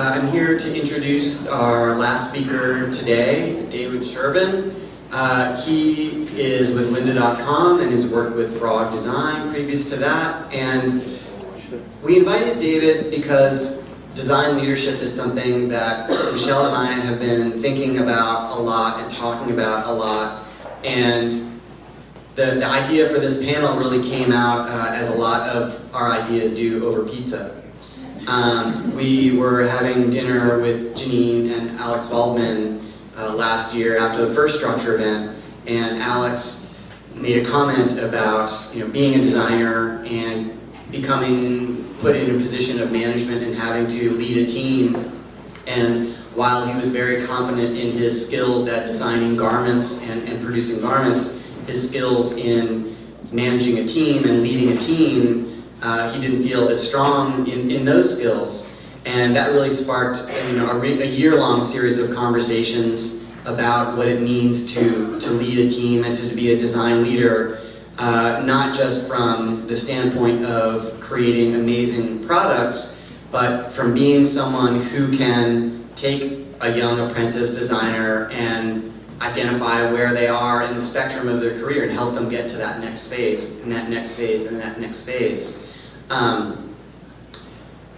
I'm here to introduce our last speaker today, David Sherwin. He is with lynda.com and has worked with Frog Design previous to that. And we invited David because design leadership is something that Michelle and I have been thinking about a lot and talking about a lot. And the idea for this panel really came out as a lot of our ideas do over pizza. We were having dinner with Janine and Alex Waldman last year after the first Struktur event, and Alex made a comment about being a designer and becoming put in a position of management and having to lead a team. And while he was very confident in his skills at designing garments and producing garments, his skills in managing a team and leading a team, he didn't feel as strong in those skills. And that really sparked a year-long series of conversations about what it means to lead a team and to be a design leader, not just from the standpoint of creating amazing products, but from being someone who can take a young apprentice designer and identify where they are in the spectrum of their career and help them get to that next phase, and that next phase, and that next phase.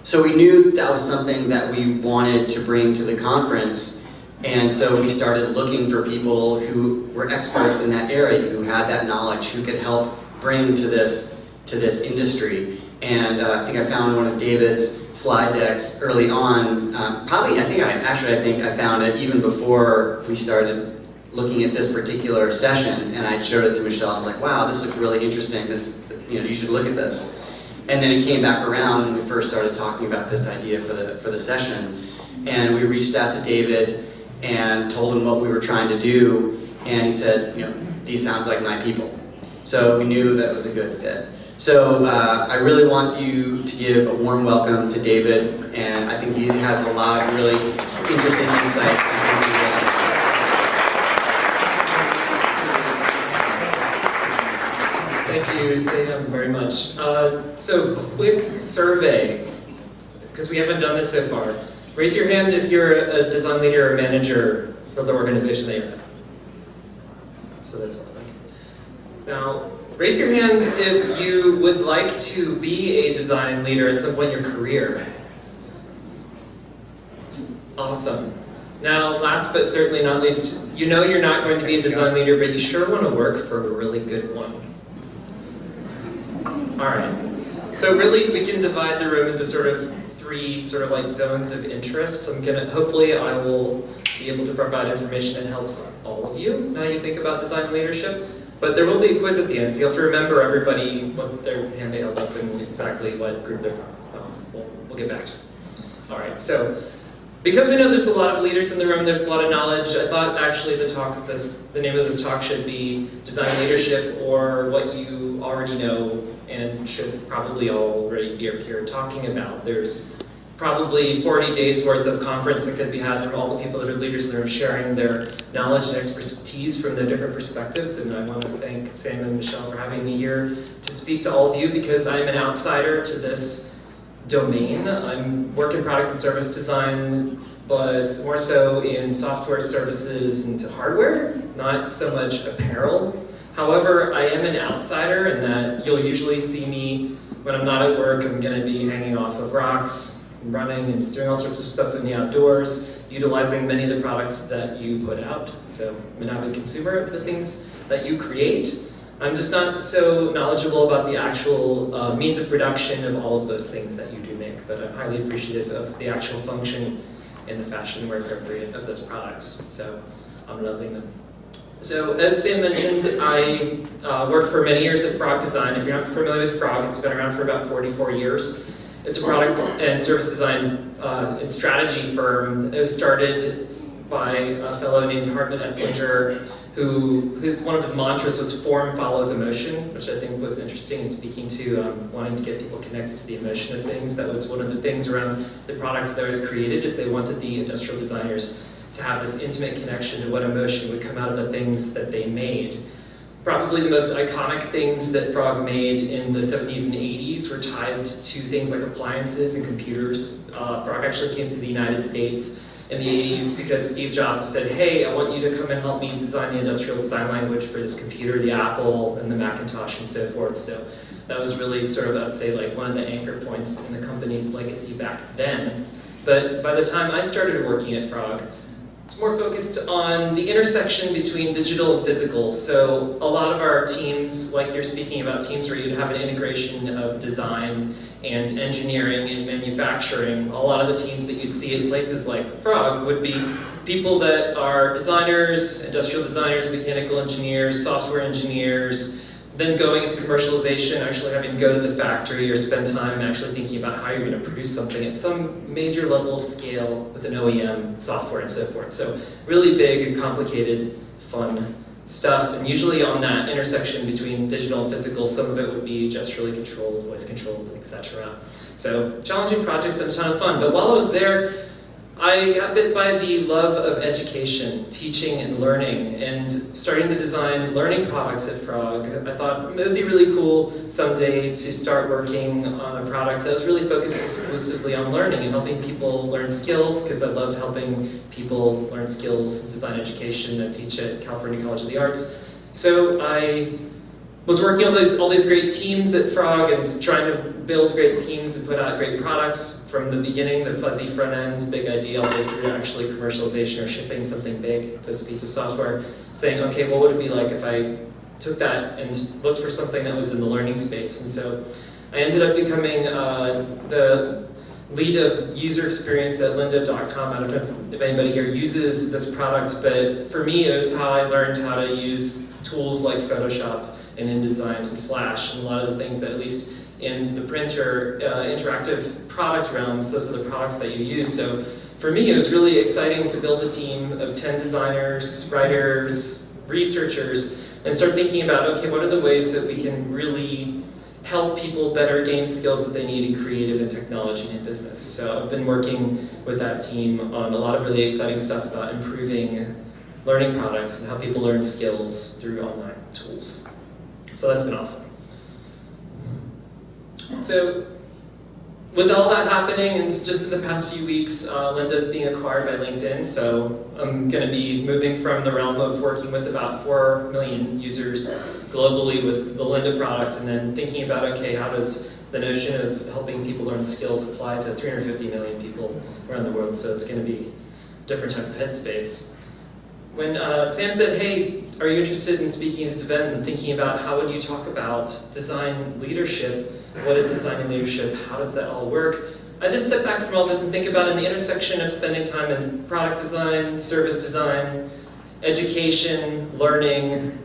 So we knew that was something that we wanted to bring to the conference, and so we started looking for people who were experts in that area, who had that knowledge, who could help bring to this industry. And I think I found one of David's slide decks early on. I think I found it even before we started looking at this particular session, and I showed it to Michelle. I was like, wow, this looks really interesting. You should look at this. And then it came back around when we first started talking about this idea for the session. And we reached out to David and told him what we were trying to do, and he said, these sounds like my people. So we knew that was a good fit. So I really want you to give a warm welcome to David, and I think he has a lot of really interesting insights. Thank you, Sam, very much. So, quick survey, because we haven't done this so far. Raise your hand if you're a design leader or manager of the organization that you're in. So that's all. Now, raise your hand if you would like to be a design leader at some point in your career. Awesome. Now, last but certainly not least, you're not going to be a design leader, but you sure want to work for a really good one. All right. So really, we can divide the room into three zones of interest. Hopefully I will be able to provide information that helps all of you now you think about design leadership. But there will be a quiz at the end, so you have to remember everybody, what their hand they held up and exactly what group they're from. We'll get back to it. All right, so because we know there's a lot of leaders in the room, there's a lot of knowledge, I thought actually the name of this talk should be Design Leadership, or what you already know and should probably already be up here talking about. There's probably 40 days worth of conference that could be had from all the people that are leaders in the room sharing their knowledge and expertise from their different perspectives, and I want to thank Sam and Michelle for having me here to speak to all of you, because I'm an outsider to this domain. I'm working product and service design, but more so in software services into hardware, not so much apparel. However, I am an outsider in that you'll usually see me when I'm not at work. I'm going to be hanging off of rocks, running and doing all sorts of stuff in the outdoors, utilizing many of the products that you put out. So I'm an avid consumer of the things that you create. I'm just not so knowledgeable about the actual means of production of all of those things that you do make, but I'm highly appreciative of the actual function and the fashion where appropriate of those products. So I'm loving them. So as Sam mentioned, I worked for many years at Frog Design. If you're not familiar with Frog, it's been around for about 44 years. It's a product and service design and strategy firm. It was started by a fellow named Hartmut Esslinger, one of his mantras was form follows emotion, which I think was interesting in speaking to wanting to get people connected to the emotion of things. That was one of the things around the products that was created, is they wanted the industrial designers to have this intimate connection to what emotion would come out of the things that they made. Probably the most iconic things that Frog made in the 70s and 80s were tied to things like appliances and computers. Frog actually came to the United States in the 80s because Steve Jobs said, hey, I want you to come and help me design the industrial design language for this computer, the Apple and the Macintosh and so forth. So that was really sort of, I'd say, like one of the anchor points in the company's legacy back then. But by the time I started working at Frog, it's more focused on the intersection between digital and physical. So a lot of our teams, like you're speaking about teams where you'd have an integration of design and engineering and manufacturing, a lot of the teams that you'd see at places like Frog would be people that are designers, industrial designers, mechanical engineers, software engineers, then going into commercialization, actually having to go to the factory or spend time actually thinking about how you're going to produce something at some major level of scale with an OEM, software, and so forth. So really big, complicated, fun stuff. And usually on that intersection between digital and physical, some of it would be gesturally controlled, voice controlled, etc. So challenging projects and a ton of fun. But while I was there, I got bit by the love of education, teaching and learning, and starting to design learning products at Frog. I thought it would be really cool someday to start working on a product that was really focused exclusively on learning and helping people learn skills, because I love helping people learn skills, design education. I teach at California College of the Arts. So I was working on all these great teams at Frog and trying to build great teams and put out great products from the beginning, the fuzzy front end, big idea, all the way through to actually commercialization or shipping something big, as a piece of software, saying, okay, what would it be like if I took that and looked for something that was in the learning space? And so I ended up becoming the lead of user experience at lynda.com. I don't know if anybody here uses this product, but for me, it was how I learned how to use tools like Photoshop and InDesign and Flash, and a lot of the things that, at least in the printer interactive product realms, those are the products that you use. So for me, it was really exciting to build a team of 10 designers, writers, researchers, and start thinking about, okay, what are the ways that we can really help people better gain skills that they need in creative and technology and business. So I've been working with that team on a lot of really exciting stuff about improving learning products and how people learn skills through online tools. So that's been awesome. So with all that happening, and just in the past few weeks, Lynda's being acquired by LinkedIn, so I'm going to be moving from the realm of working with about 4 million users globally with the Lynda product, and then thinking about, okay, how does the notion of helping people learn skills apply to 350 million people around the world? So it's going to be a different type of headspace. When Sam said, hey, are you interested in speaking at this event and thinking about how would you talk about design leadership? What is design and leadership? How does that all work? I just step back from all this and think about in the intersection of spending time in product design, service design, education, learning.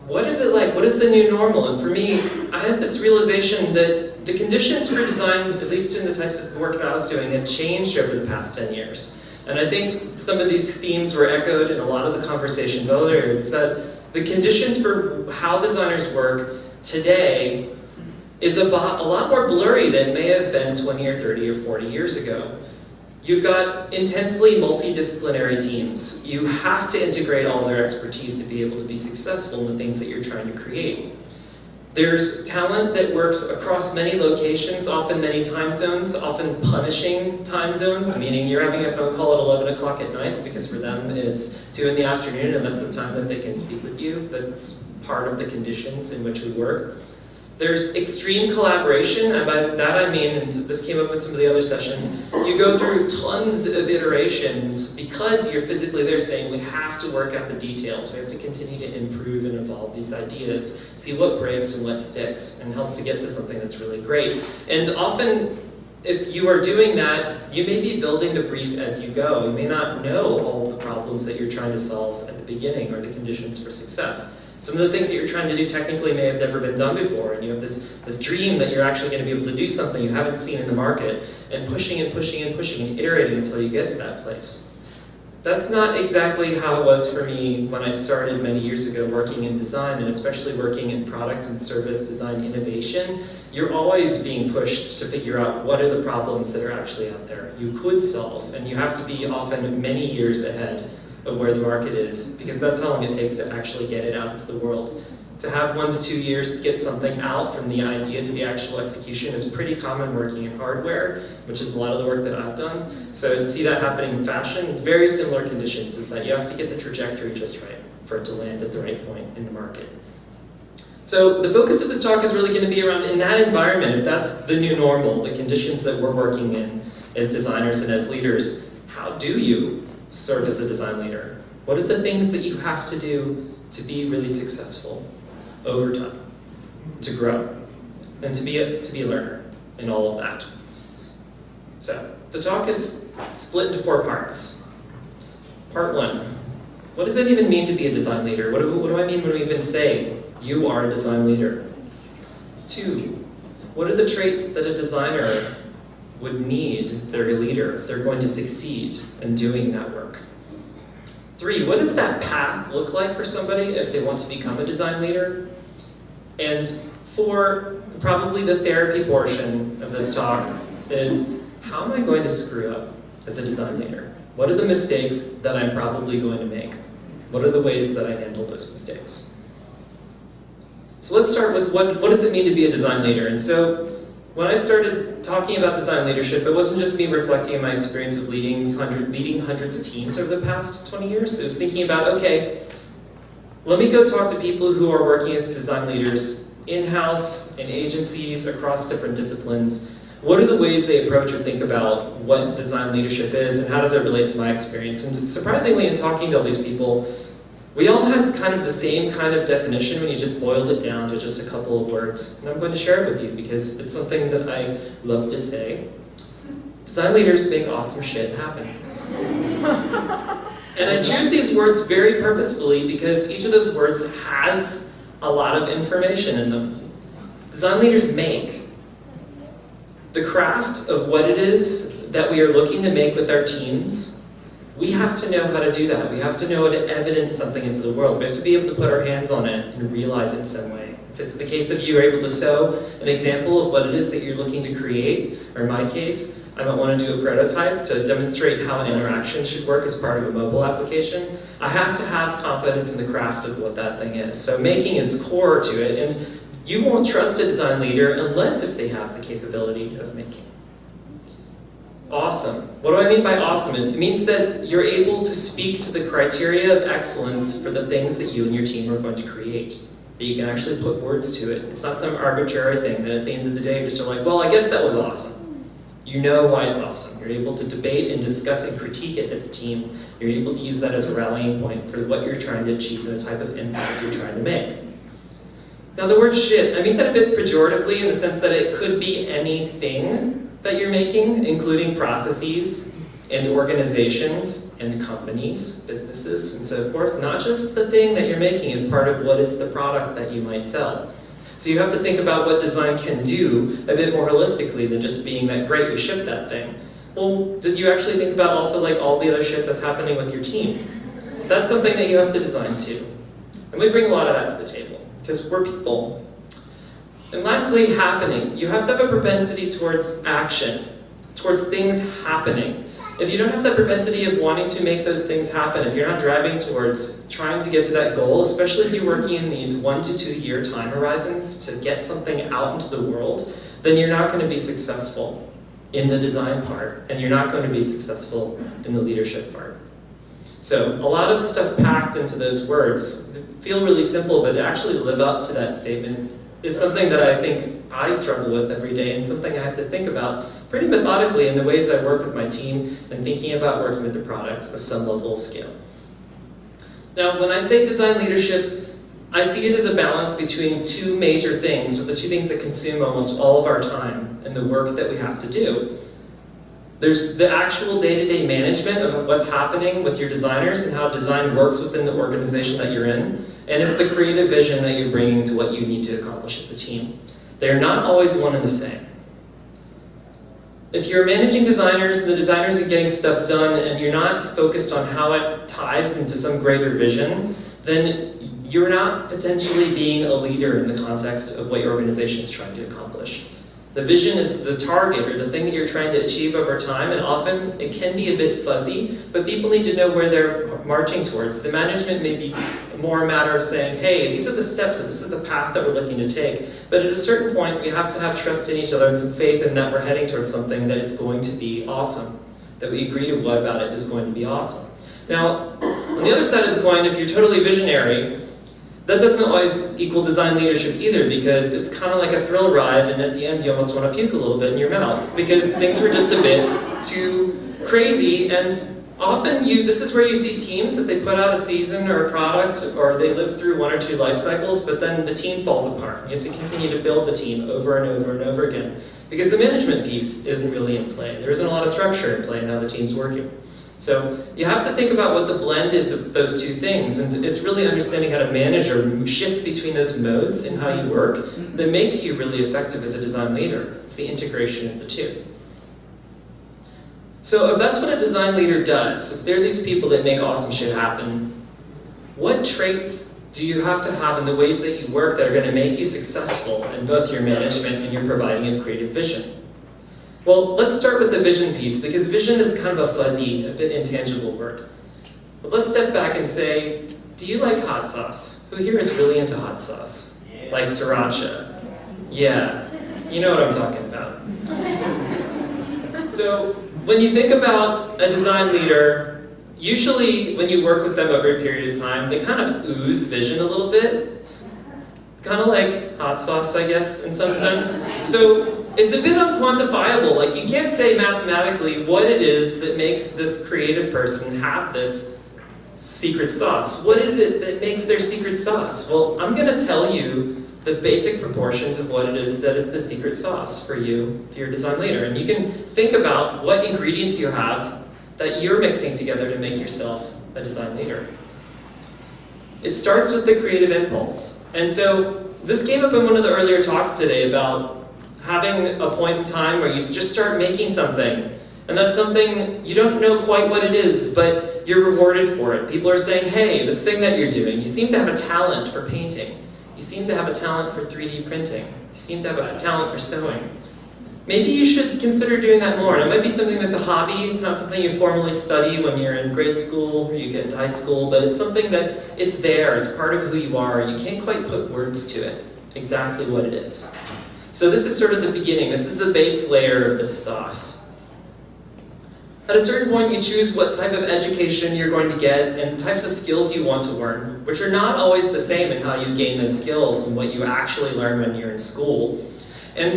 What is it like? What is the new normal? And for me, I had this realization that the conditions for design, at least in the types of work that I was doing, had changed over the past 10 years. And I think some of these themes were echoed in a lot of the conversations earlier. It's that the conditions for how designers work today is a lot more blurry than it may have been 20 or 30 or 40 years ago. You've got intensely multidisciplinary teams. You have to integrate all their expertise to be able to be successful in the things that you're trying to create. There's talent that works across many locations, often many time zones, often punishing time zones, meaning you're having a phone call at 11 o'clock at night because for them it's 2 in the afternoon and that's the time that they can speak with you. That's part of the conditions in which we work. There's extreme collaboration, and by that I mean, and this came up in some of the other sessions, you go through tons of iterations because you're physically there saying we have to work out the details, we have to continue to improve and evolve these ideas, see what breaks and what sticks, and help to get to something that's really great. And often, if you are doing that, you may be building the brief as you go. You may not know all of the problems that you're trying to solve at the beginning or the conditions for success. Some of the things that you're trying to do technically may have never been done before, and you have this dream that you're actually going to be able to do something you haven't seen in the market, and pushing and pushing and pushing and iterating until you get to that place. That's not exactly how it was for me when I started many years ago working in design, and especially working in product and service design innovation. You're always being pushed to figure out what are the problems that are actually out there you could solve, and you have to be often many years ahead of where the market is, because that's how long it takes to actually get it out into the world. To have 1 to 2 years to get something out from the idea to the actual execution is pretty common working in hardware, which is a lot of the work that I've done. So to see that happening in fashion, it's very similar conditions, is that you have to get the trajectory just right for it to land at the right point in the market. So the focus of this talk is really going to be around, in that environment, if that's the new normal, the conditions that we're working in as designers and as leaders, how do you serve as a design leader? What are the things that you have to do to be really successful over time, to grow, and to be a learner in all of that? So the talk is split into 4 parts. Part 1, what does it even mean to be a design leader? What do I mean when we even say you are a design leader? 2, what are the traits that a designer would need if they're a leader, if they're going to succeed in doing that work? 3, what does that path look like for somebody if they want to become a design leader? And 4, probably the therapy portion of this talk is, how am I going to screw up as a design leader? What are the mistakes that I'm probably going to make? What are the ways that I handle those mistakes? So let's start with what does it mean to be a design leader? And so when I started talking about design leadership, it wasn't just me reflecting on my experience of leading hundreds of teams over the past 20 years. It was thinking about, okay, let me go talk to people who are working as design leaders in-house, in agencies, across different disciplines. What are the ways they approach or think about what design leadership is, and how does it relate to my experience? And surprisingly, in talking to all these people, we all had kind of the same kind of definition when you just boiled it down to just a couple of words. And I'm going to share it with you because it's something that I love to say. Design leaders make awesome shit happen. And I choose these words very purposefully because each of those words has a lot of information in them. Design leaders make. The craft of what it is that we are looking to make with our teams, we have to know how to do that. We have to know how to evidence something into the world. We have to be able to put our hands on it and realize it in some way. If it's the case of you are able to show an example of what it is that you're looking to create, or in my case, I might want to do a prototype to demonstrate how an interaction should work as part of a mobile application, I have to have confidence in the craft of what that thing is. So making is core to it, and you won't trust a design leader unless if they have the capability of making. Awesome. What do I mean by awesome? It means that you're able to speak to the criteria of excellence for the things that you and your team are going to create. That you can actually put words to it. It's not some arbitrary thing that at the end of the day just are like, well, I guess that was awesome. You know why it's awesome. You're able to debate and discuss and critique it as a team. You're able to use that as a rallying point for what you're trying to achieve and the type of impact you're trying to make. Now the word shit, I mean that a bit pejoratively in the sense that it could be anything that you're making, including processes and organizations and companies, businesses, and so forth. Not just the thing that you're making as part of what is the product that you might sell. So you have to think about what design can do a bit more holistically than just being that great, we shipped that thing. Well, did you actually think about also like all the other shit that's happening with your team? That's something that you have to design too. And we bring a lot of that to the table. Because we're people. And lastly, happening. You have to have a propensity towards action, towards things happening. If you don't have that propensity of wanting to make those things happen, if you're not driving towards trying to get to that goal, especially if you're working in these 1 to 2 year time horizons to get something out into the world, then you're not going to be successful in the design part, and you're not going to be successful in the leadership part. So a lot of stuff packed into those words feel really simple, but to actually live up to that statement is something that I think I struggle with every day and something I have to think about pretty methodically in the ways I work with my team and thinking about working with the product of some level of scale. Now, when I say design leadership, I see it as a balance between 2 major things, or the 2 things that consume almost all of our time and the work that we have to do. There's the actual day-to-day management of what's happening with your designers and how design works within the organization that you're in, and it's the creative vision that you're bringing to what you need to accomplish as a team. They're not always one and the same. If you're managing designers and the designers are getting stuff done and you're not focused on how it ties into some greater vision, then you're not potentially being a leader in the context of what your organization is trying to accomplish. The vision is the target or the thing that you're trying to achieve over time, and often it can be a bit fuzzy, but people need to know where their marching towards. The management may be more a matter of saying, hey, these are the steps, and this is the path that we're looking to take. But at a certain point, we have to have trust in each other and some faith in that we're heading towards something that is going to be awesome, that we agree to what about it is going to be awesome. Now, on the other side of the coin, if you're totally visionary, that doesn't always equal design leadership either, because it's kind of like a thrill ride, and at the end you almost want to puke a little bit in your mouth, because things were just a bit too crazy. And often this is where you see teams that they put out a season or a product, or they live through 1 or 2 life cycles, but then the team falls apart. You have to continue to build the team over and over and over again, because the management piece isn't really in play. There isn't a lot of structure in play in how the team's working. So you have to think about what the blend is of those two things, and it's really understanding how to manage or shift between those modes in how you work that makes you really effective as a design leader. It's the integration of the two. So if that's what a design leader does, if they're these people that make awesome shit happen, what traits do you have to have in the ways that you work that are going to make you successful in both your management and your providing of creative vision? Well, let's start with the vision piece, because vision is kind of a fuzzy, a bit intangible word. But let's step back and say, do you like hot sauce? Who here is really into hot sauce? Yeah. Like sriracha? Yeah, you know what I'm talking about. So, when you think about a design leader, usually when you work with them over a period of time, they kind of ooze vision a little bit. Kind of like hot sauce, I guess, in some sense. So it's a bit unquantifiable. Like, you can't say mathematically what it is that makes this creative person have this secret sauce. What is it that makes their secret sauce? Well, I'm going to tell you the basic proportions of what it is that is the secret sauce for you if you're a design leader. And you can think about what ingredients you have that you're mixing together to make yourself a design leader. It starts with the creative impulse. And so this came up in one of the earlier talks today about having a point in time where you just start making something. And that's something, you don't know quite what it is, but you're rewarded for it. People are saying, hey, this thing that you're doing, you seem to have a talent for painting. You seem to have a talent for 3D printing. You seem to have a talent for sewing. Maybe you should consider doing that more. And it might be something that's a hobby. It's not something you formally study when you're in grade school or you get into high school, but it's something that it's there. It's part of who you are. You can't quite put words to it, exactly what it is. So this is sort of the beginning. This is the base layer of this sauce. At a certain point, you choose what type of education you're going to get and the types of skills you want to learn, which are not always the same in how you gain those skills and what you actually learn when you're in school. And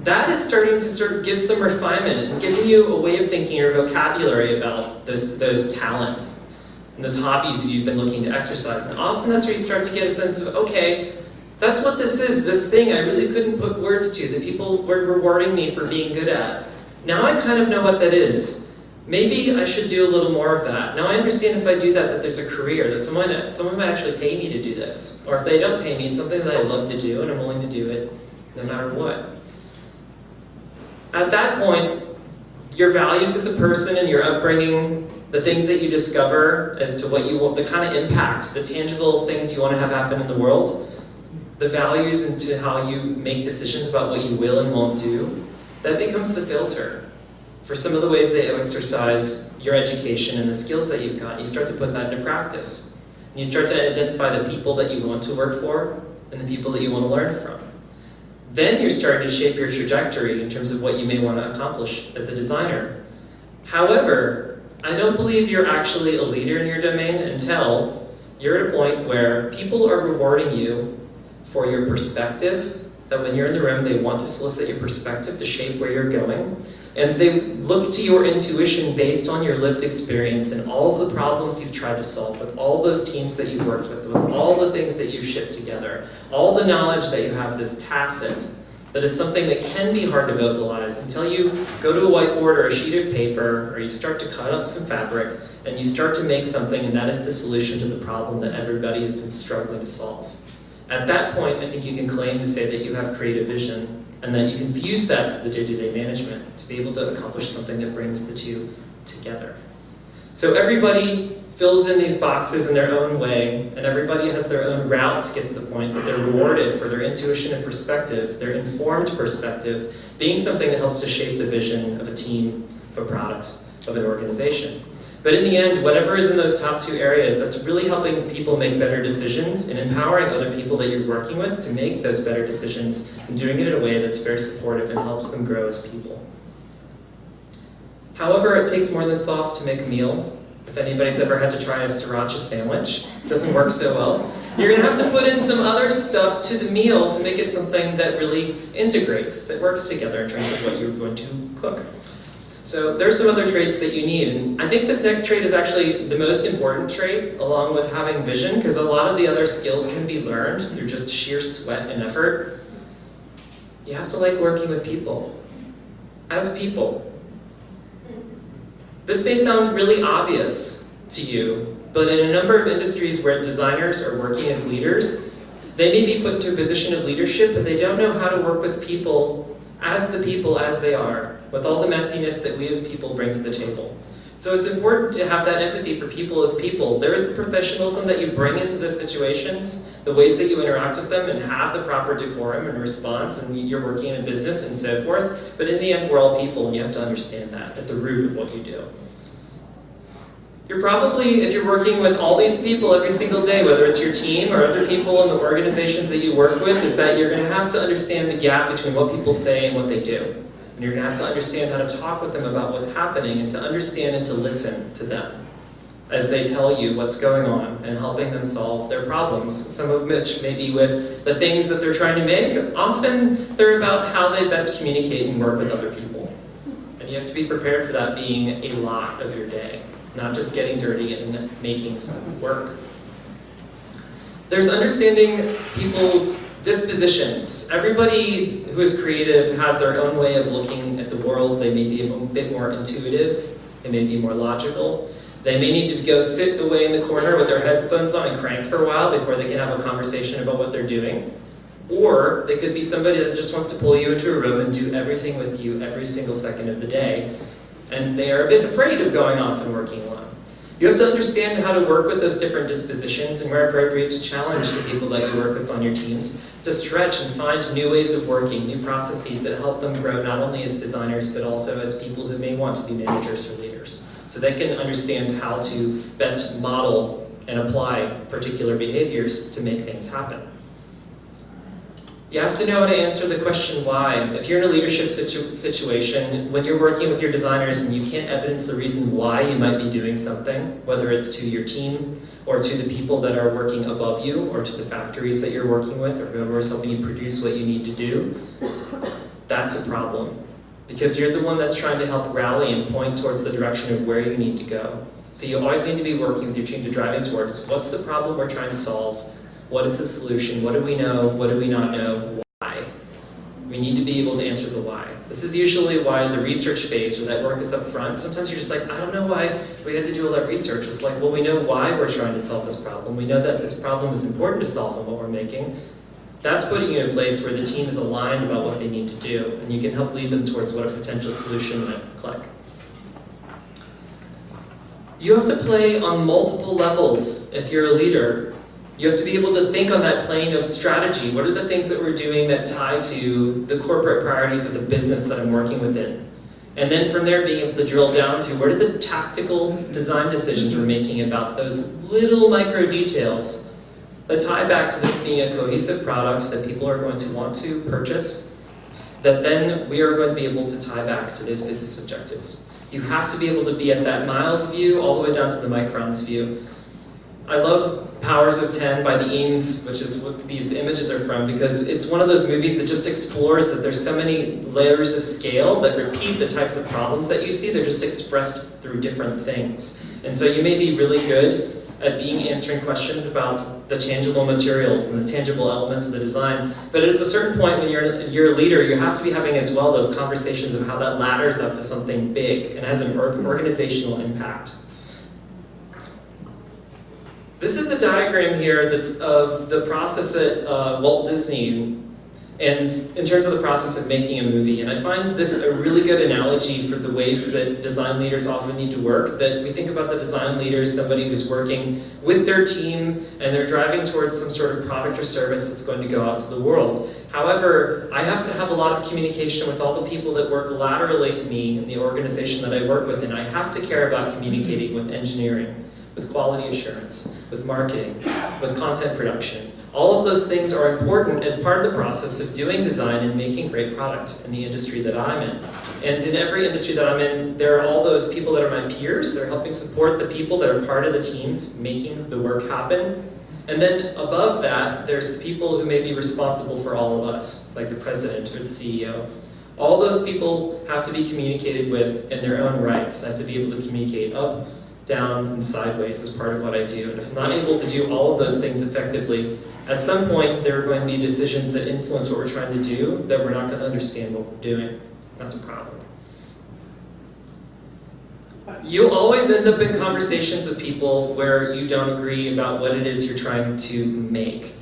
that is starting to sort of give some refinement and giving you a way of thinking or vocabulary about those talents and those hobbies you've been looking to exercise. And often that's where you start to get a sense of, okay, that's what this is, this thing I really couldn't put words to, that people were rewarding me for being good at. Now I kind of know what that is. Maybe I should do a little more of that. Now I understand if I do that there's a career, that someone might actually pay me to do this. Or if they don't pay me, it's something that I love to do and I'm willing to do it no matter what. At that point, your values as a person and your upbringing, the things that you discover as to what you want, the kind of impact, the tangible things you want to have happen in the world, the values into how you make decisions about what you will and won't do, that becomes the filter for some of the ways that you exercise your education and the skills that you've got. You start to put that into practice. And you start to identify the people that you want to work for and the people that you want to learn from. Then you're starting to shape your trajectory in terms of what you may want to accomplish as a designer. However, I don't believe you're actually a leader in your domain until you're at a point where people are rewarding you for your perspective, that when you're in the room, they want to solicit your perspective to shape where you're going. And they look to your intuition based on your lived experience and all of the problems you've tried to solve with all those teams that you've worked with all the things that you've shipped together, all the knowledge that you have, this tacit, that is something that can be hard to vocalize until you go to a whiteboard or a sheet of paper, or you start to cut up some fabric, and you start to make something, and that is the solution to the problem that everybody has been struggling to solve. At that point, I think you can claim to say that you have creative vision, and that you can fuse that to the day-to-day management to be able to accomplish something that brings the two together. So everybody fills in these boxes in their own way, and everybody has their own route to get to the point that they're rewarded for their intuition and perspective, their informed perspective, being something that helps to shape the vision of a team, of a product, of an organization. But in the end, whatever is in those top two areas, that's really helping people make better decisions and empowering other people that you're working with to make those better decisions and doing it in a way that's very supportive and helps them grow as people. However, it takes more than sauce to make a meal. If anybody's ever had to try a sriracha sandwich, it doesn't work so well. You're going to have to put in some other stuff to the meal to make it something that really integrates, that works together in terms of what you're going to cook. So there's some other traits that you need, and I think this next trait is actually the most important trait, along with having vision, because a lot of the other skills can be learned through just sheer sweat and effort. You have to like working with people, as people. This may sound really obvious to you, but in a number of industries where designers are working as leaders, they may be put into a position of leadership, but they don't know how to work with people as they are, with all the messiness that we as people bring to the table. So it's important to have that empathy for people as people. There is the professionalism that you bring into the situations, the ways that you interact with them and have the proper decorum and response, and you're working in a business and so forth, but in the end we're all people and you have to understand that at the root of what you do. You're probably, if you're working with all these people every single day, whether it's your team or other people in the organizations that you work with, is that you're going to have to understand the gap between what people say and what they do. And you're going to have to understand how to talk with them about what's happening and to understand and to listen to them as they tell you what's going on and helping them solve their problems, some of which may be with the things that they're trying to make. Often they're about how they best communicate and work with other people. And you have to be prepared for that being a lot of your day, not just getting dirty and making some work. There's understanding people's dispositions. Everybody who is creative has their own way of looking at the world. They may be a bit more intuitive, they may be more logical. They may need to go sit away in the corner with their headphones on and crank for a while before they can have a conversation about what they're doing. Or they could be somebody that just wants to pull you into a room and do everything with you every single second of the day. And they are a bit afraid of going off and working alone. You have to understand how to work with those different dispositions and where appropriate to challenge the people that you work with on your teams, to stretch and find new ways of working, new processes that help them grow not only as designers but also as people who may want to be managers or leaders. So they can understand how to best model and apply particular behaviors to make things happen. You have to know how to answer the question why. If you're in a leadership situation, when you're working with your designers and you can't evidence the reason why you might be doing something, whether it's to your team or to the people that are working above you or to the factories that you're working with or whoever is helping you produce what you need to do, that's a problem. Because you're the one that's trying to help rally and point towards the direction of where you need to go. So you always need to be working with your team to driving towards what's the problem we're trying to solve. What is the solution? What do we know? What do we not know? Why? We need to be able to answer the why. This is usually why the research phase or that work that's up front, sometimes you're just like, I don't know why we had to do all that research. It's like, well, we know why we're trying to solve this problem. We know that this problem is important to solve in what we're making. That's putting you in a place where the team is aligned about what they need to do, and you can help lead them towards what a potential solution might look like. You have to play on multiple levels if you're a leader. You have to be able to think on that plane of strategy. What are the things that we're doing that tie to the corporate priorities of the business that I'm working within? And then from there being able to drill down to what are the tactical design decisions we're making about those little micro details that tie back to this being a cohesive product that people are going to want to purchase, that then we are going to be able to tie back to those business objectives. You have to be able to be at that miles view all the way down to the microns view. I love Powers of 10 by the Eames, which is what these images are from, because it's one of those movies that just explores that there's so many layers of scale that repeat the types of problems that you see. They're just expressed through different things. And so you may be really good at answering questions about the tangible materials and the tangible elements of the design, but at a certain point when you're a leader, you have to be having as well those conversations of how that ladders up to something big and has an organizational impact. This is a diagram here that's of the process at Walt Disney. And in terms of the process of making a movie, and I find this a really good analogy for the ways that design leaders often need to work, that we think about the design leader as somebody who's working with their team and they're driving towards some sort of product or service that's going to go out to the world. However, I have to have a lot of communication with all the people that work laterally to me in the organization that I work with, and I have to care about communicating with engineering, with quality assurance, with marketing, with content production. All of those things are important as part of the process of doing design and making great product in the industry that I'm in. And in every industry that I'm in, there are all those people that are my peers. They're helping support the people that are part of the teams making the work happen. And then above that, there's the people who may be responsible for all of us, like the president or the CEO. All those people have to be communicated with in their own rights. I have to be able to communicate up, down, and sideways as part of what I do. And if I'm not able to do all of those things effectively, at some point there are going to be decisions that influence what we're trying to do that we're not going to understand what we're doing. That's a problem. You'll always end up in conversations with people where you don't agree about what it is you're trying to make.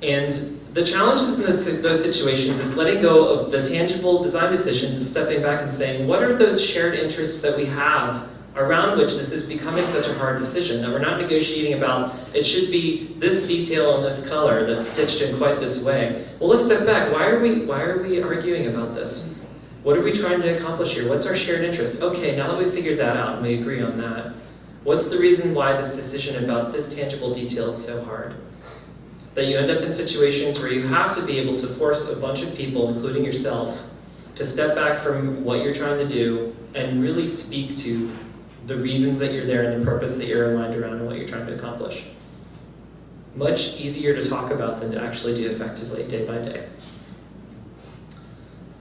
And the challenges in those situations is letting go of the tangible design decisions and stepping back and saying, what are those shared interests that we have around which this is becoming such a hard decision, that we're not negotiating about, it should be this detail and this color that's stitched in quite this way. Well, let's step back. Why are we arguing about this? What are we trying to accomplish here? What's our shared interest? Okay, now that we've figured that out and we agree on that, what's the reason why this decision about this tangible detail is so hard? That you end up in situations where you have to be able to force a bunch of people, including yourself, to step back from what you're trying to do and really speak to the reasons that you're there and the purpose that you're aligned around and what you're trying to accomplish. Much easier to talk about than to actually do effectively day by day.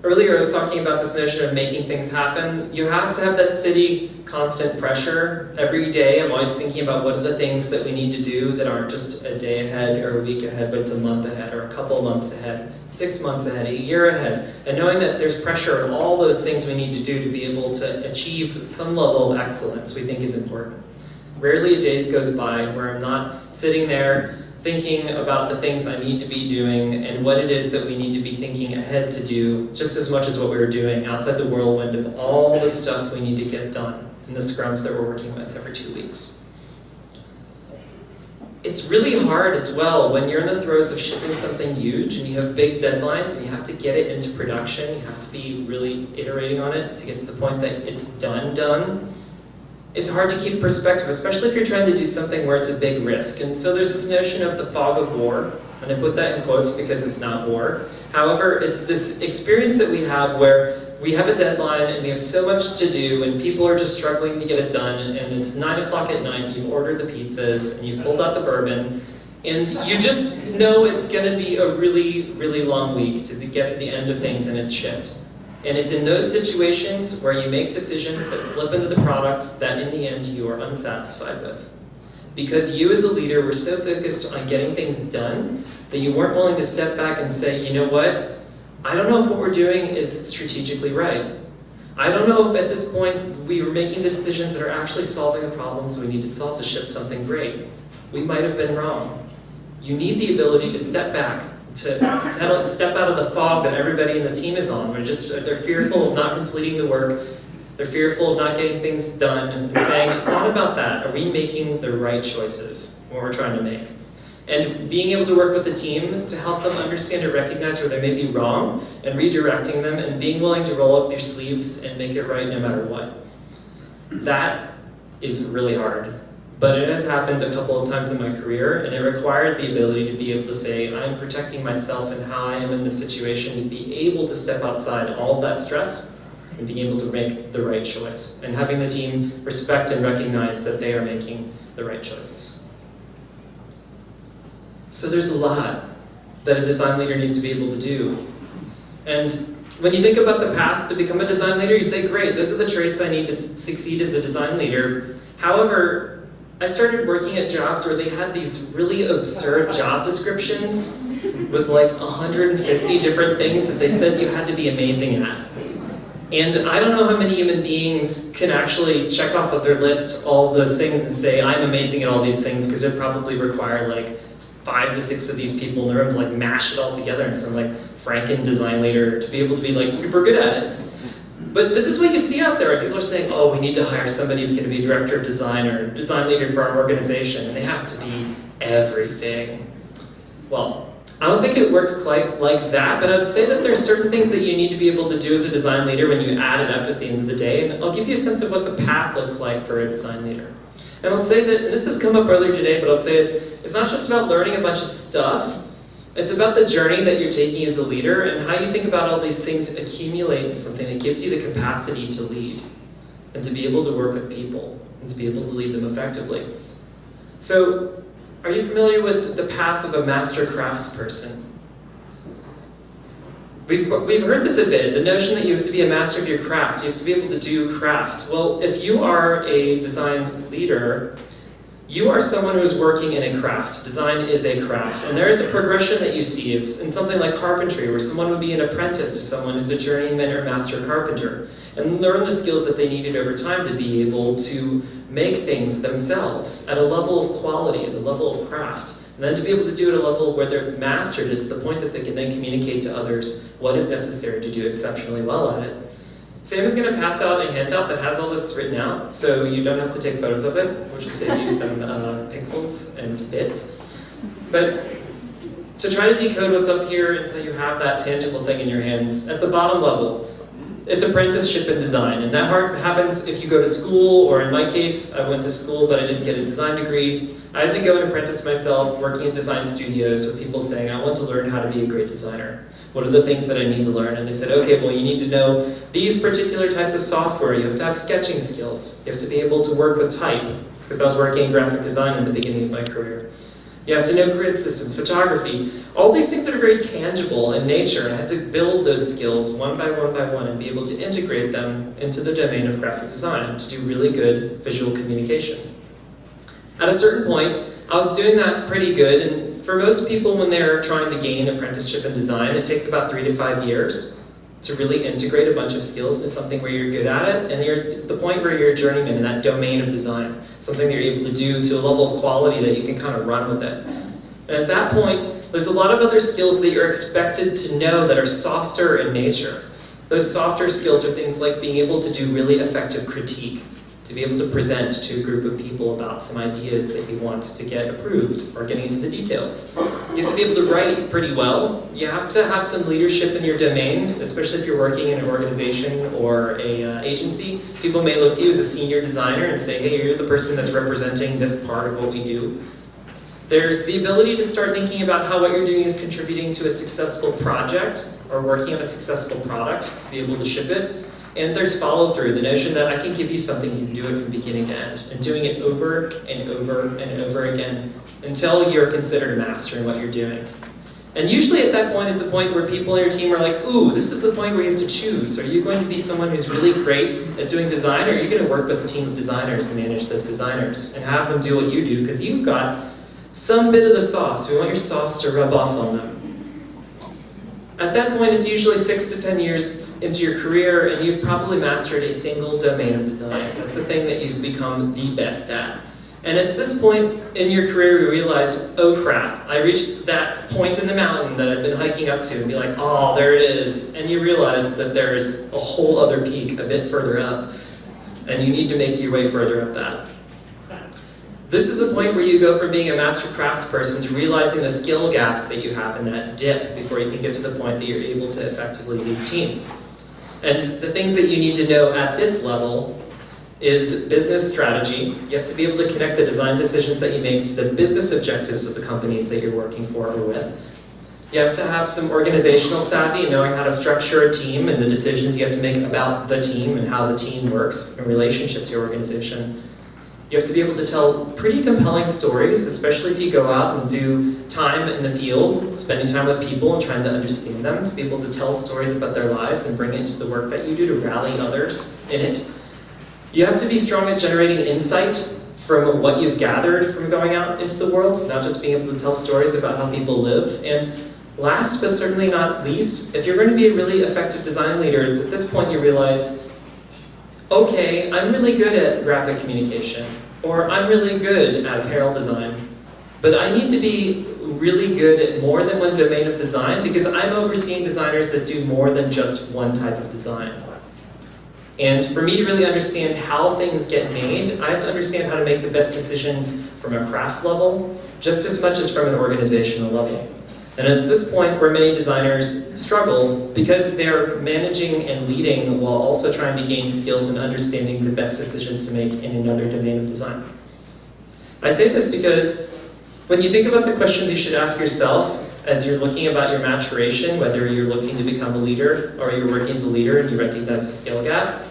Earlier I was talking about this notion of making things happen. You have to have that steady, constant pressure. Every day I'm always thinking about what are the things that we need to do that aren't just a day ahead or a week ahead, but it's a month ahead or a couple of months ahead, 6 months ahead, a year ahead. And knowing that there's pressure on all those things we need to do to be able to achieve some level of excellence we think is important. Rarely a day goes by where I'm not sitting there thinking about the things I need to be doing and what it is that we need to be thinking ahead to do just as much as what we were doing outside the whirlwind of all the stuff we need to get done in the scrums that we're working with every 2 weeks. It's really hard as well when you're in the throes of shipping something huge and you have big deadlines and you have to get it into production, you have to be really iterating on it to get to the point that it's done. It's hard to keep perspective, especially if you're trying to do something where it's a big risk. And so there's this notion of the fog of war, and I put that in quotes because it's not war. However, it's this experience that we have where we have a deadline and we have so much to do and people are just struggling to get it done, and it's 9 o'clock at night, you've ordered the pizzas and you've pulled out the bourbon, and you just know it's going to be a really, really long week to get to the end of things and it's shipped. And it's in those situations where you make decisions that slip into the product that in the end you are unsatisfied with. Because you as a leader were so focused on getting things done that you weren't willing to step back and say, you know what, I don't know if what we're doing is strategically right. I don't know if at this point we were making the decisions that are actually solving the problems we need to solve to ship something great. We might have been wrong. You need the ability to step back, to step out of the fog that everybody in the team is on. They're fearful of not completing the work. They're fearful of not getting things done and saying, it's not about that. Are we making the right choices, what we're trying to make? And being able to work with the team to help them understand or recognize where they may be wrong and redirecting them and being willing to roll up your sleeves and make it right no matter what. That is really hard. But it has happened a couple of times in my career, and it required the ability to be able to say, I'm protecting myself and how I am in this situation, to be able to step outside all of that stress and being able to make the right choice, and having the team respect and recognize that they are making the right choices. So there's a lot that a design leader needs to be able to do. And when you think about the path to become a design leader, you say, great, those are the traits I need to succeed as a design leader. However, I started working at jobs where they had these really absurd job descriptions with like 150 different things that they said you had to be amazing at. And I don't know how many human beings can actually check off of their list all those things and say, I'm amazing at all these things, because it probably require like 5 to 6 of these people in the room to like mash it all together and some like Franken design leader to be able to be like super good at it. But this is what you see out there. People are saying, oh, we need to hire somebody who's going to be a director of design or design leader for our organization, and they have to be everything. Well, I don't think it works quite like that, but I'd say that there's certain things that you need to be able to do as a design leader when you add it up at the end of the day, and I'll give you a sense of what the path looks like for a design leader. And I'll say that, and this has come up earlier today, but I'll say it's not just about learning a bunch of stuff. It's about the journey that you're taking as a leader and how you think about all these things accumulate into something that gives you the capacity to lead and to be able to work with people and to be able to lead them effectively. So, are you familiar with the path of a master craftsperson? We've heard this a bit, the notion that you have to be a master of your craft, you have to be able to do craft. Well, if you are a design leader, you are someone who is working in a craft. Design is a craft. And there is a progression that you see in something like carpentry, where someone would be an apprentice to someone who's a journeyman or master carpenter, and learn the skills that they needed over time to be able to make things themselves at a level of quality, at a level of craft. And then to be able to do it at a level where they've mastered it to the point that they can then communicate to others what is necessary to do exceptionally well at it. Sam is going to pass out a handout that has all this written out, so you don't have to take photos of it, which will save you some pixels and bits. But to try to decode what's up here until you have that tangible thing in your hands, at the bottom level, it's apprenticeship in design, and that happens if you go to school, or in my case, I went to school but I didn't get a design degree. I had to go and apprentice myself working in design studios with people saying, I want to learn how to be a great designer. What are the things that I need to learn? And they said, okay, well, you need to know these particular types of software. You have to have sketching skills. You have to be able to work with type, because I was working in graphic design at the beginning of my career. You have to know grid systems, photography, all these things that are very tangible in nature, and I had to build those skills one by one and be able to integrate them into the domain of graphic design to do really good visual communication. At a certain point, I was doing that pretty good, and for most people when they're trying to gain apprenticeship in design, it takes about 3 to 5 years to really integrate a bunch of skills into something where you're good at it, and you're at the point where you're a journeyman in that domain of design, something that you're able to do to a level of quality that you can kind of run with it. And at that point, there's a lot of other skills that you're expected to know that are softer in nature. Those softer skills are things like being able to do really effective critique, to be able to present to a group of people about some ideas that you want to get approved, or getting into the details. You have to be able to write pretty well. You have to have some leadership in your domain, especially if you're working in an organization or an agency. People may look to you as a senior designer and say, hey, you're the person that's representing this part of what we do. There's the ability to start thinking about how what you're doing is contributing to a successful project, or working on a successful product to be able to ship it. And there's follow-through, the notion that I can give you something, you can do it from beginning to end, and doing it over and over and over again until you're considered a master in what you're doing. And usually at that point is the point where people on your team are like, ooh, this is the point where you have to choose. Are you going to be someone who's really great at doing design, or are you going to work with a team of designers and manage those designers and have them do what you do, because you've got some bit of the sauce. We want your sauce to rub off on them. At that point, it's usually 6 to 10 years into your career, and you've probably mastered a single domain of design. That's the thing that you've become the best at. And at this point in your career, you realized, oh crap, I reached that point in the mountain that I've been hiking up to, and be like, oh, there it is. And you realize that there's a whole other peak a bit further up, and you need to make your way further up that. This is the point where you go from being a master craftsperson to realizing the skill gaps that you have in that dip before you can get to the point that you're able to effectively lead teams. And the things that you need to know at this level is business strategy. You have to be able to connect the design decisions that you make to the business objectives of the companies that you're working for or with. You have to have some organizational savvy, knowing how to structure a team and the decisions you have to make about the team and how the team works in relationship to your organization. You have to be able to tell pretty compelling stories, especially if you go out and do time in the field, spending time with people and trying to understand them, to be able to tell stories about their lives and bring it into the work that you do to rally others in it. You have to be strong at generating insight from what you've gathered from going out into the world, not just being able to tell stories about how people live. And last but certainly not least, if you're going to be a really effective design leader, it's at this point you realize, okay, I'm really good at graphic communication, or I'm really good at apparel design, but I need to be really good at more than one domain of design because I'm overseeing designers that do more than just one type of design. And for me to really understand how things get made, I have to understand how to make the best decisions from a craft level, just as much as from an organizational level. And it's this point where many designers struggle because they're managing and leading while also trying to gain skills and understanding the best decisions to make in another domain of design. I say this because when you think about the questions you should ask yourself as you're looking about your maturation, whether you're looking to become a leader or you're working as a leader and you recognize a skill gap,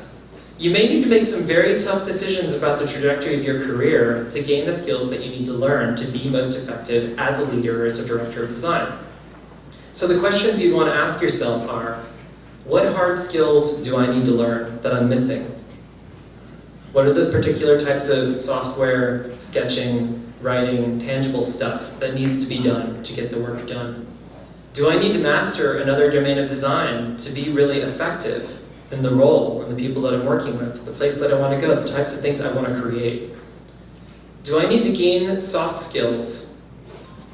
you may need to make some very tough decisions about the trajectory of your career to gain the skills that you need to learn to be most effective as a leader or as a director of design. So the questions you want to ask yourself are, what hard skills do I need to learn that I'm missing? What are the particular types of software, sketching, writing, tangible stuff that needs to be done to get the work done? Do I need to master another domain of design to be really effective in the role and the people that I'm working with, the place that I want to go, the types of things I want to create? Do I need to gain soft skills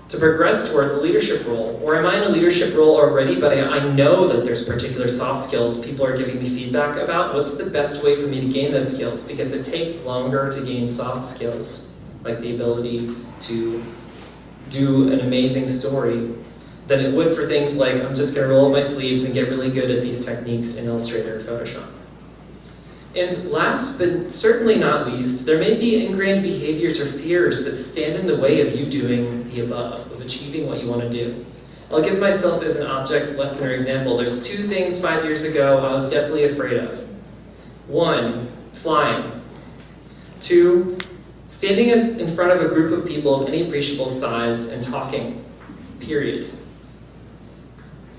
to progress towards a leadership role? Or am I in a leadership role already, but I know that there's particular soft skills people are giving me feedback about? What's the best way for me to gain those skills? Because it takes longer to gain soft skills, like the ability to do an amazing story, than it would for things like, I'm just going to roll up my sleeves and get really good at these techniques in Illustrator or Photoshop. And last, but certainly not least, there may be ingrained behaviors or fears that stand in the way of you doing the above, of achieving what you want to do. I'll give myself as an object lesson or example. There's two things 5 years ago I was deathly afraid of. One, flying. Two, standing in front of a group of people of any appreciable size and talking, period.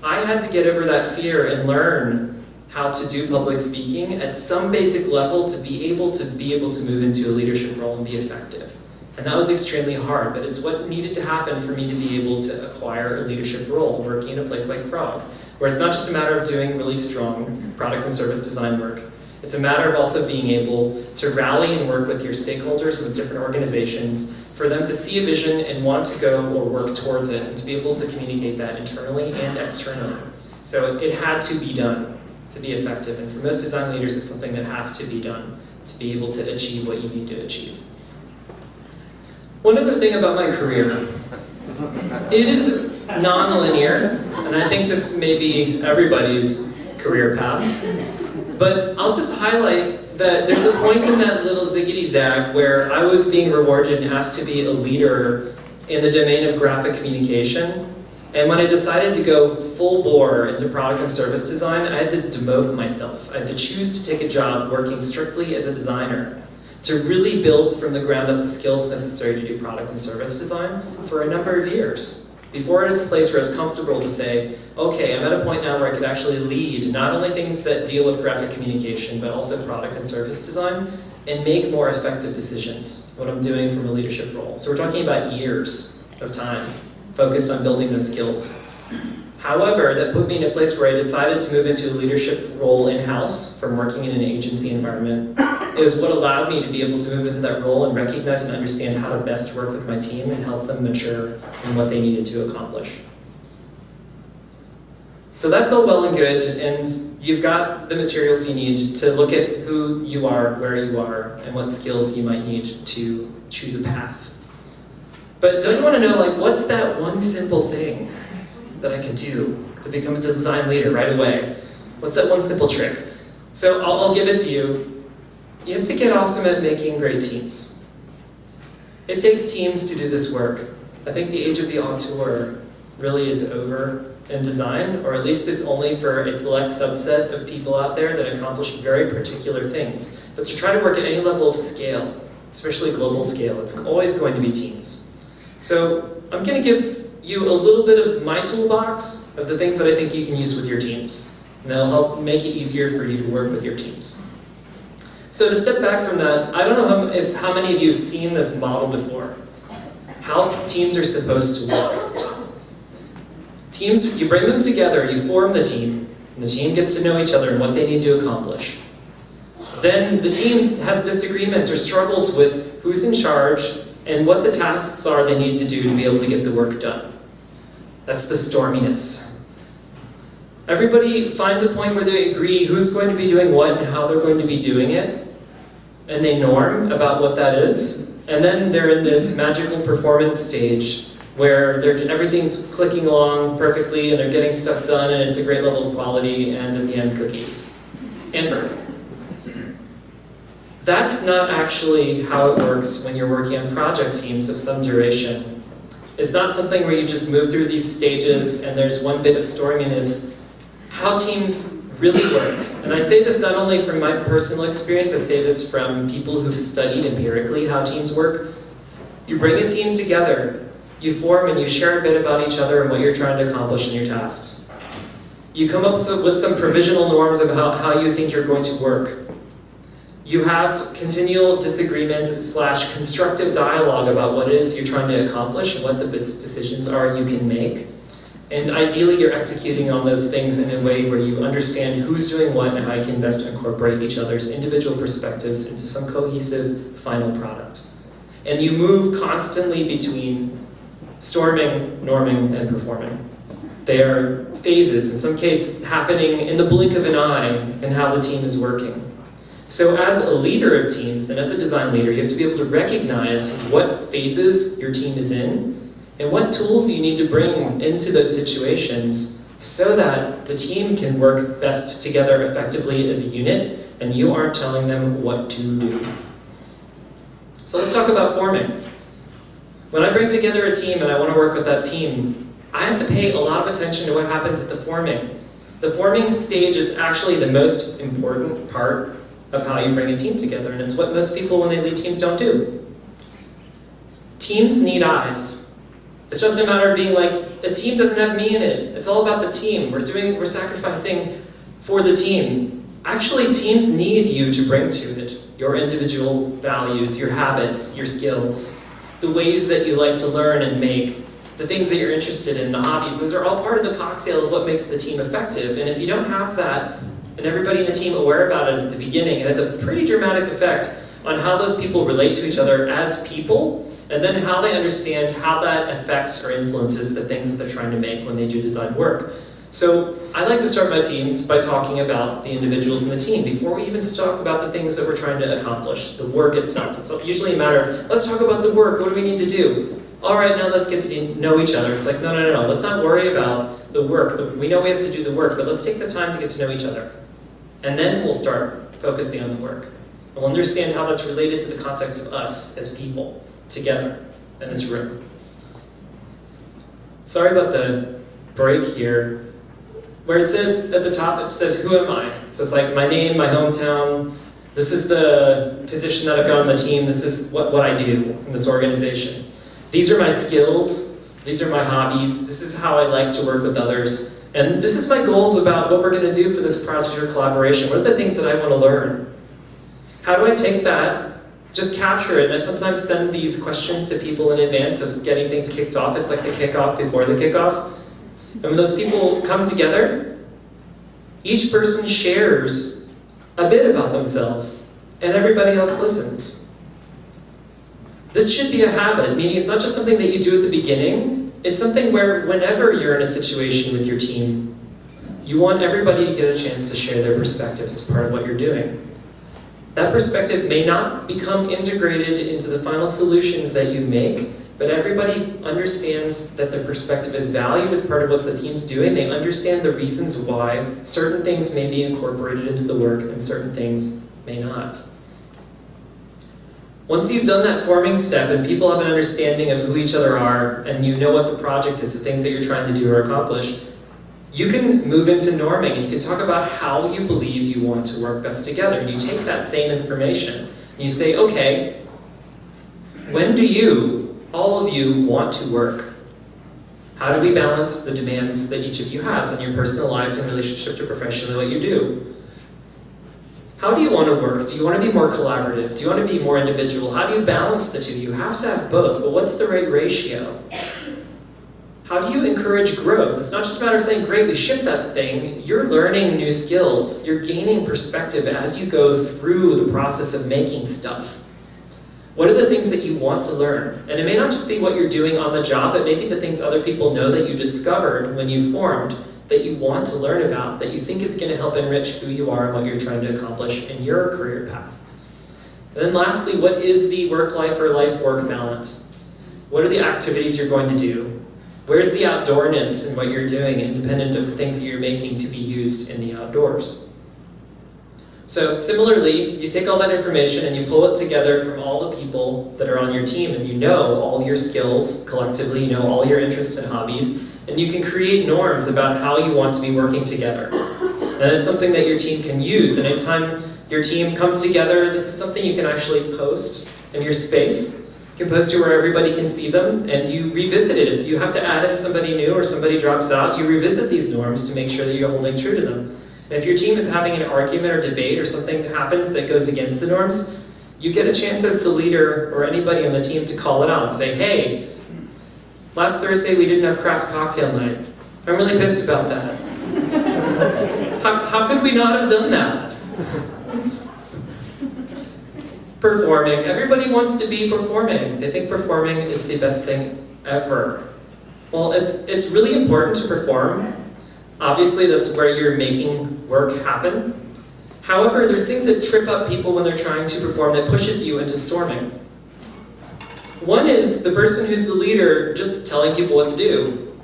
I had to get over that fear and learn how to do public speaking at some basic level to be able to move into a leadership role and be effective. And that was extremely hard, but it's what needed to happen for me to be able to acquire a leadership role working in a place like Frog, where it's not just a matter of doing really strong product and service design work. It's a matter of also being able to rally and work with your stakeholders with different organizations for them to see a vision and want to go or work towards it and to be able to communicate that internally and externally. So it had to be done to be effective, and for most design leaders it's something that has to be done to be able to achieve what you need to achieve. One other thing about my career, it is non-linear, and I think this may be everybody's career path, but I'll just highlight that there's a point in that little ziggity-zag where I was being rewarded and asked to be a leader in the domain of graphic communication. And when I decided to go full bore into product and service design, I had to demote myself. I had to choose to take a job working strictly as a designer to really build from the ground up the skills necessary to do product and service design for a number of years. Before I was a place where I was comfortable to say, okay, I'm at a point now where I could actually lead not only things that deal with graphic communication, but also product and service design, and make more effective decisions, what I'm doing from a leadership role. So we're talking about years of time focused on building those skills. However, that put me in a place where I decided to move into a leadership role in-house from working in an agency environment. It was what allowed me to be able to move into that role and recognize and understand how to best work with my team and help them mature in what they needed to accomplish. So that's all well and good, and you've got the materials you need to look at who you are, where you are, and what skills you might need to choose a path. But don't you want to know, like, what's that one simple thing that I could do to become a design leader right away? What's that one simple trick? So I'll give it to you. You have to get awesome at making great teams. It takes teams to do this work. I think the age of the auteur really is over in design, or at least it's only for a select subset of people out there that accomplish very particular things. But to try to work at any level of scale, especially global scale, it's always going to be teams. So I'm going to give you a little bit of my toolbox of the things that I think you can use with your teams. And that'll help make it easier for you to work with your teams. So to step back from that, I don't know how many of you have seen this model before. How teams are supposed to work. Teams, you bring them together, you form the team, and the team gets to know each other and what they need to accomplish. Then the team has disagreements or struggles with who's in charge and what the tasks are they need to do to be able to get the work done. That's the storminess. Everybody finds a point where they agree who's going to be doing what and how they're going to be doing it, and they norm about what that is. And then they're in this magical performance stage where everything's clicking along perfectly and they're getting stuff done and it's a great level of quality, and at the end, cookies. And burn. That's not actually how it works when you're working on project teams of some duration. It's not something where you just move through these stages and there's one bit of storminess. How teams really work, and I say this not only from my personal experience, I say this from people who've studied empirically how teams work. You bring a team together, you form and you share a bit about each other and what you're trying to accomplish in your tasks. You come up with some provisional norms about how you think you're going to work. You have continual disagreement / constructive dialogue about what it is you're trying to accomplish and what the decisions are you can make. And ideally, you're executing on those things in a way where you understand who's doing what and how you can best incorporate each other's individual perspectives into some cohesive final product. And you move constantly between storming, norming, and performing. They are phases, in some cases happening in the blink of an eye in how the team is working. So as a leader of teams and as a design leader, you have to be able to recognize what phases your team is in and what tools you need to bring into those situations so that the team can work best together effectively as a unit and you aren't telling them what to do. So let's talk about forming. When I bring together a team and I want to work with that team, I have to pay a lot of attention to what happens at the forming. The forming stage is actually the most important part of how you bring a team together, and it's what most people when they lead teams don't do. Teams need eyes. It's just a matter of being like, a team doesn't have me in it. It's all about the team. We're sacrificing for the team. Actually, teams need you to bring to it your individual values, your habits, your skills, the ways that you like to learn and make, the things that you're interested in, the hobbies. Those are all part of the cocktail of what makes the team effective. And if you don't have that, and everybody in the team aware about it at the beginning, it has a pretty dramatic effect on how those people relate to each other as people, and then how they understand how that affects or influences the things that they're trying to make when they do design work. So I like to start my teams by talking about the individuals in the team before we even talk about the things that we're trying to accomplish, the work itself. It's usually a matter of, let's talk about the work, what do we need to do? All right, now let's get to know each other. It's like, no, let's not worry about the work. We know we have to do the work, but let's take the time to get to know each other. And then we'll start focusing on the work. And we'll understand how that's related to the context of us as people, together, in this room. Sorry about the break here. Where it says, at the top, it says, who am I? So it's like my name, my hometown, this is the position that I've got on the team, this is what I do in this organization. These are my skills, these are my hobbies, this is how I like to work with others, and this is my goals about what we're going to do for this project or collaboration. What are the things that I want to learn? How do I take that, just capture it, and I sometimes send these questions to people in advance of getting things kicked off. It's like the kickoff before the kickoff. And when those people come together, each person shares a bit about themselves, and everybody else listens. This should be a habit, meaning it's not just something that you do at the beginning, it's something where whenever you're in a situation with your team, you want everybody to get a chance to share their perspective as part of what you're doing. That perspective may not become integrated into the final solutions that you make, but everybody understands that their perspective is valued as part of what the team's doing. They understand the reasons why certain things may be incorporated into the work and certain things may not. Once you've done that forming step and people have an understanding of who each other are and you know what the project is, the things that you're trying to do or accomplish, you can move into norming and you can talk about how you believe you want to work best together. And you take that same information and you say, okay, when do you, all of you, want to work? How do we balance the demands that each of you has on your personal lives in relationship to professionally what you do? How do you want to work? Do you want to be more collaborative? Do you want to be more individual? How do you balance the two? You have to have both, but what's the right ratio? How do you encourage growth? It's not just a matter of saying, great, we shipped that thing. You're learning new skills. You're gaining perspective as you go through the process of making stuff. What are the things that you want to learn? And it may not just be what you're doing on the job, but maybe the things other people know that you discovered when you formed, that you want to learn about, that you think is going to help enrich who you are and what you're trying to accomplish in your career path. And then lastly, what is the work-life or life-work balance? What are the activities you're going to do? Where's the outdoorness in what you're doing, independent of the things that you're making to be used in the outdoors? So similarly, you take all that information and you pull it together from all the people that are on your team, and you know all your skills collectively, you know all your interests and hobbies, and you can create norms about how you want to be working together. And it's something that your team can use, and anytime your team comes together, this is something you can actually post in your space. You can post it where everybody can see them, and you revisit it. If you have to add in somebody new or somebody drops out, you revisit these norms to make sure that you're holding true to them. And if your team is having an argument or debate or something happens that goes against the norms, you get a chance as the leader or anybody on the team to call it out and say, hey, last Thursday we didn't have craft cocktail night. I'm really pissed about that. How could we not have done that? Performing. Everybody wants to be performing. They think performing is the best thing ever. Well, it's really important to perform. Obviously, that's where you're making work happen. However, there's things that trip up people when they're trying to perform that pushes you into storming. One is the person who's the leader just telling people what to do.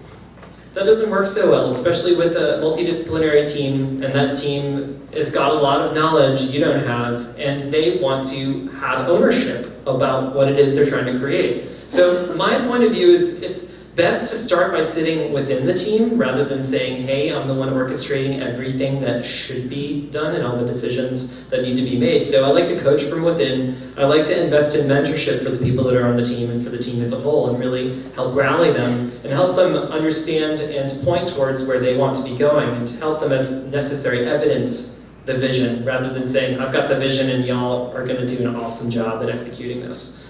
That doesn't work so well, especially with a multidisciplinary team, and that team has got a lot of knowledge you don't have, and they want to have ownership about what it is they're trying to create. So my point of view is it's best to start by sitting within the team rather than saying, hey, I'm the one orchestrating everything that should be done and all the decisions that need to be made. So I like to coach from within. I like to invest in mentorship for the people that are on the team and for the team as a whole, and really help rally them and help them understand and point towards where they want to be going, and to help them as necessary evidence the vision rather than saying, I've got the vision and y'all are going to do an awesome job at executing this.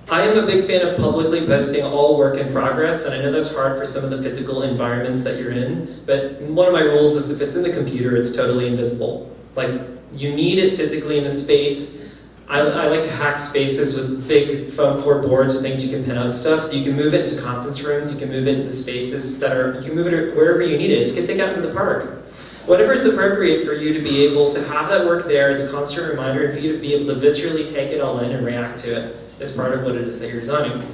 I am a big fan of publicly posting all work in progress, and I know that's hard for some of the physical environments that you're in, but one of my rules is if it's in the computer, it's totally invisible. Like, you need it physically in the space. I like to hack spaces with big foam core boards and things you can pin up stuff, so you can move it into conference rooms, you can move it into spaces that are, you can move it wherever you need it. You can take it out into the park. Whatever is appropriate for you to be able to have that work there as a constant reminder, and for you to be able to viscerally take it all in and react to it as part of what it is that you're designing.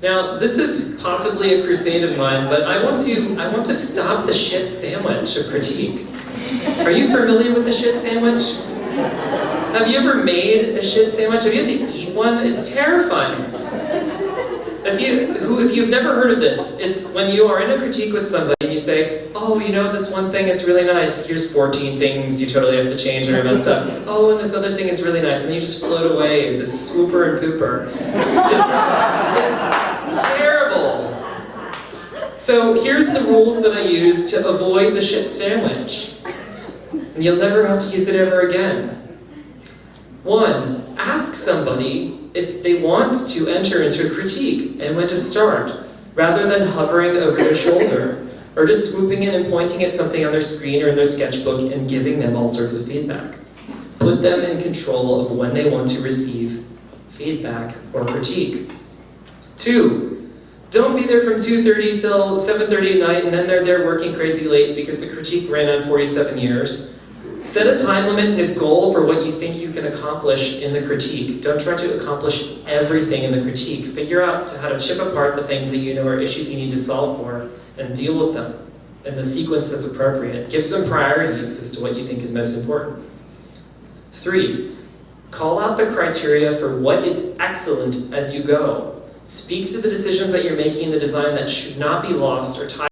Now, this is possibly a crusade of mine, but I want to stop the shit sandwich of critique. Are you familiar with the shit sandwich? Have you ever made a shit sandwich? Have you had to eat one? It's terrifying. If you've never heard of this, it's when you are in a critique with somebody and you say, oh, you know, this one thing is really nice. Here's 14 things you totally have to change and are messed up. Oh, and this other thing is really nice. And then you just float away, this swooper and pooper. It's terrible. So here's the rules that I use to avoid the shit sandwich. And you'll never have to use it ever again. 1, ask somebody if they want to enter into a critique and when to start, rather than hovering over their shoulder, or just swooping in and pointing at something on their screen or in their sketchbook and giving them all sorts of feedback. Put them in control of when they want to receive feedback or critique. 2, don't be there from 2:30 till 7:30 at night and then they're there working crazy late because the critique ran on 47 years. Set a time limit and a goal for what you think you can accomplish in the critique. Don't try to accomplish everything in the critique. Figure out how to chip apart the things that you know are issues you need to solve for and deal with them in the sequence that's appropriate. Give some priorities as to what you think is most important. 3, call out the criteria for what is excellent as you go. Speak to the decisions that you're making in the design that should not be lost or tied